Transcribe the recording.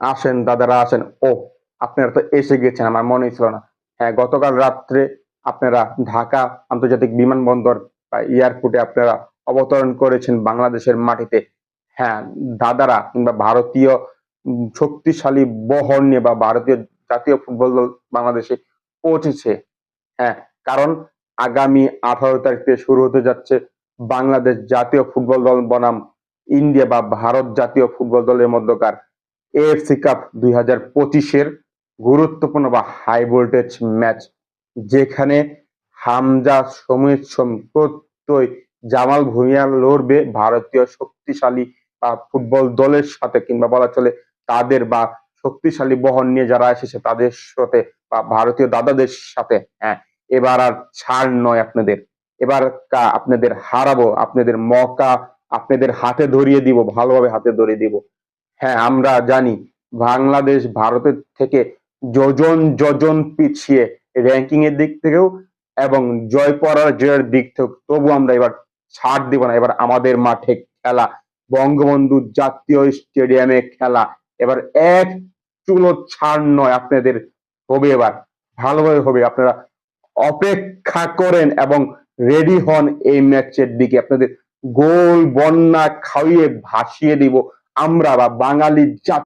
আসেন দাদারা আসেন। ও, আপনারা তো এসে গেছেন, আমার মনেই ছিল না। হ্যাঁ, গতকাল রাত্রে আপনারা ঢাকা আন্তর্জাতিক বিমানবন্দর বা এয়ারপোর্টে আপনারা অবতরণ করেছেন বাংলাদেশের মাটিতে। হ্যাঁ, দাদারা কিংবা ভারতীয় শক্তিশালী বহর নিয়ে বা ভারতীয় জাতীয় ফুটবল দল বাংলাদেশে পৌঁছেছে। হ্যাঁ, কারণ আগামী 18 তারিখ থেকে শুরু হতে যাচ্ছে বাংলাদেশ জাতীয় ফুটবল দল বনাম ইন্ডিয়া বা ভারত জাতীয় ফুটবল দলের মধ্যকার এএফসি কাপ 2025-এর গুরুত্বপূর্ণ বা হাই ভোল্টেজ ম্যাচ, যেখানে হামজা, সমীর, প্রত্যয়, জামাল ভুঁইয়া লড়বে ভারতীয় শক্তিশালী বা ফুটবল দলের সাথে, কিংবা বলা চলে তাদের বা শক্তিশালী বহন নিয়ে যারা এসেছে তাদের সাথে বা ভারতীয় দাদাদের সাথে। হ্যাঁ, এবার আর ছাড় নয় আপনাদের। এবার আপনাদের হারাবো, আপনাদের মকা আপনাদের হাতে ধরিয়ে দিব, ভালোভাবে হাতে ধরিয়ে দিব। হ্যাঁ, আমরা জানি বাংলাদেশ ভারতের থেকে যোজন যোজন পিছিয়ে র্যাঙ্কিং এর দিক থেকেও এবং জয় পরাজয়ের দিক থেকেও, তবু আমরা এবার ছাড় দিব না। এবার আমাদের মাঠে খেলা, বঙ্গবন্ধু জাতীয় স্টেডিয়ামে খেলা, এবার এক চুলো ছাড় নয় আপনাদের হবে। এবার ভালোভাবে হবে, আপনারা অপেক্ষা করেন এবং রেডি হন এই ম্যাচের দিকে। আপনাদের গোল বন্যা খাইয়ে ভাসিয়ে দিব আমরা, বা বাঙালি জাতি